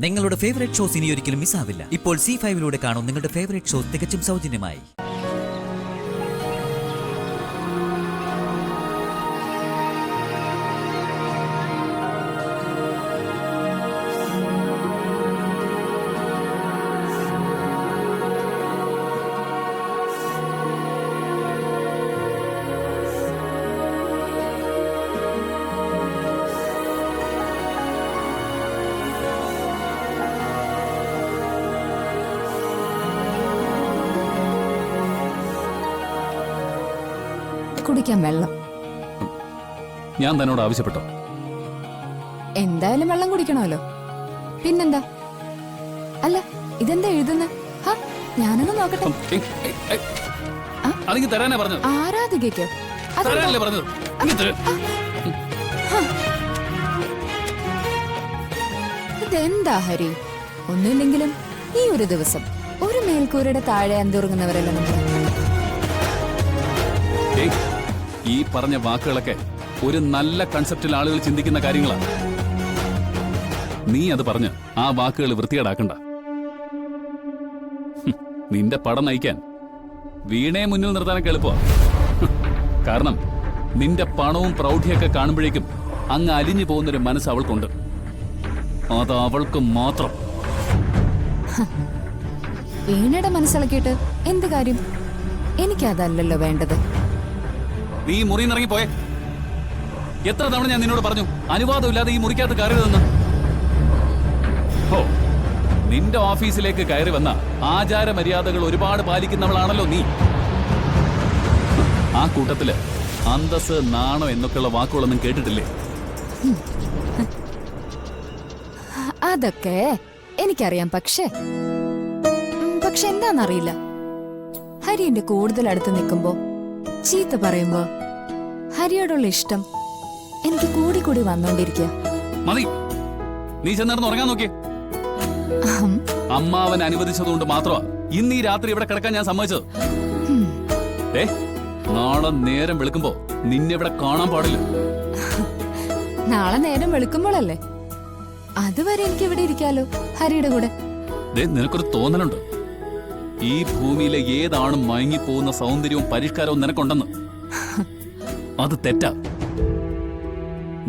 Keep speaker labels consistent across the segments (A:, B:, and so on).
A: നിങ്ങളുടെ favourite shows ഇനി ഒരിക്കലും മിസ്സാവില്ല. ഇപ്പോൾ C5 കാണും നിങ്ങളുടെ ഫേവറേറ്റ് ഷോസ് തികച്ചും സൗജന്യമായി.
B: കുടിക്കാൻ വെള്ളം.
C: ഞാൻ തന്നോട് ആവശ്യപ്പെട്ടോ?
B: എന്തായാലും വെള്ളം കുടിക്കണമല്ലോ. പിന്നെന്താ? അല്ല, ഇതെന്താ എഴുതുന്നത്? ഞാനൊന്ന് നോക്കട്ടെ.
C: അതിങ്ങ് തരാനാ പറഞ്ഞത്.
B: ആരാധികയ്ക്കോ?
C: തരാനല്ലേ പറഞ്ഞത്?
B: ഇതെന്താ ഹരി? ഒന്നുമില്ലെങ്കിലും ഈ ഒരു ദിവസം ഒരു മേൽക്കൂരയുടെ താഴെ അന്തുറങ്ങുന്നവരല്ല നമ്മൾ.
C: ഈ പറഞ്ഞ വാക്കുകളൊക്കെ ഒരു നല്ല കൺസെപ്റ്റിൽ ആളുകൾ ചിന്തിക്കുന്ന കാര്യങ്ങളാണ്. നീ അത് പറഞ്ഞ് ആ വാക്കുകൾ വൃത്തികേടാക്കണ്ട. നിന്റെ പടം നയിക്കാൻ വീണയെ മുന്നിൽ നിർത്താനൊക്കെ എളുപ്പമാണ്. കാരണം നിന്റെ പണവും പ്രൗഢിയൊക്കെ കാണുമ്പോഴേക്കും അങ്ങ് അലിഞ്ഞു പോകുന്നൊരു മനസ്സ് അവൾക്കുണ്ട്. അത് അവൾക്ക് മാത്രം.
B: വീണയുടെ മനസ്സിളക്കിയിട്ട് എന്ത് കാര്യം? എനിക്കതല്ലല്ലോ വേണ്ടത്.
C: നീ മുറിയിൽ നിന്ന് ഇറങ്ങിപ്പോയെ. എത്ര തവണ ഞാൻ നിന്നോട് പറഞ്ഞു അനുവാദമില്ലാതെ ഈ മുറിക്കകത്ത് കയറിയതെന്ന്? ഓ, നിന്റെ ഓഫീസിലേക്ക് കയറി വന്ന ആചാര മര്യാദകൾ ഒരുപാട് പാലിക്കുന്നവളാണല്ലോ നീ. ആ കൂട്ടത്തില് അന്തസ്, നാണം എന്നൊക്കെയുള്ള വാക്കുകളൊന്നും കേട്ടിട്ടില്ലേ?
B: അതൊക്കെ എനിക്കറിയാം. പക്ഷേ എന്താന്നറിയില്ല, ഹരിന്റെ കൂടുതൽ അടുത്ത് നിൽക്കുമ്പോ, ചീത്ത പറയുമ്പോ ഹരിയോടുള്ള ഇഷ്ടം എനിക്ക് കൂടി കൂടി വന്നോണ്ടിരിക്കുക.
C: മതി, നീ ചെന്നിടന്ന് ഉറങ്ങാൻ നോക്കിയേ. അമ്മാവൻ അനുവദിച്ചതുകൊണ്ട് മാത്രമാ ഇന്ന് ഈ രാത്രി ഇവിടെ കിടക്കാൻ ഞാൻ സമ്മതിച്ചത്. നാളെ നേരം വെളുക്കുമ്പോ നിന്നെ ഇവിടെ കാണാൻ പാടില്ല.
B: നാളെ നേരം വെളുക്കുമ്പോഴല്ലേ? അതുവരെ എനിക്ക് ഇവിടെ ഇരിക്കാലോ ഹരിയുടെ കൂടെ.
C: നിനക്കൊരു തോന്നലുണ്ട് ഈ ഭൂമിയിലെ ഏതാണും മയങ്ങിപ്പോകുന്ന സൗന്ദര്യവും പരിഷ്കാരവും നിനക്കുണ്ടെന്ന്. അത് തെറ്റാ.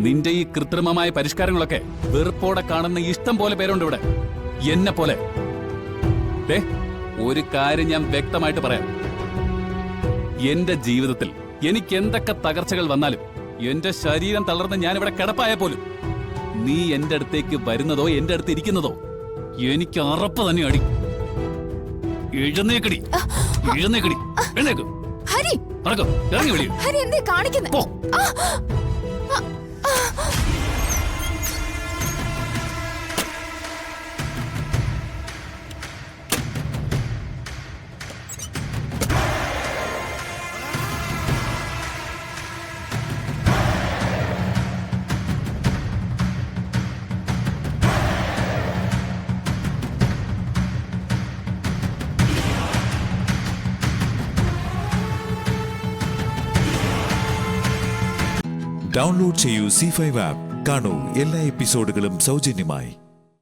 C: നിന്റെ ഈ കൃത്രിമമായ പരിഷ്കാരങ്ങളൊക്കെ വെറുപ്പോടെ കാണുന്ന ഇഷ്ടം പോലെ പേരുണ്ട് ഇവിടെ, എന്നെ പോലെ. ഒരു കാര്യം ഞാൻ വ്യക്തമായിട്ട് പറയാം. എന്റെ ജീവിതത്തിൽ എനിക്ക് എന്തൊക്കെ തകർച്ചകൾ വന്നാലും, എന്റെ ശരീരം തളർന്ന് ഞാനിവിടെ കിടപ്പായ പോലും, നീ എന്റെ അടുത്തേക്ക് വരുന്നതോ എന്റെ അടുത്ത് ഇരിക്കുന്നതോ എനിക്ക് അറപ്പ് തന്നെ അടി. എഴുന്നേക്കടി, എഴുന്നേക്കടി, എഴുന്നേക്ക്.
B: ഹരി,
C: ഇറങ്ങി വിളി.
B: ഹരി എന്തേ കാണിക്കുന്നേ?
D: ഡൗൺലോഡ് ചെയ്യൂ C5 ആപ്പ്. കാണൂ എല്ലാ എപ്പിസോഡുകളും സൗജന്യമായി.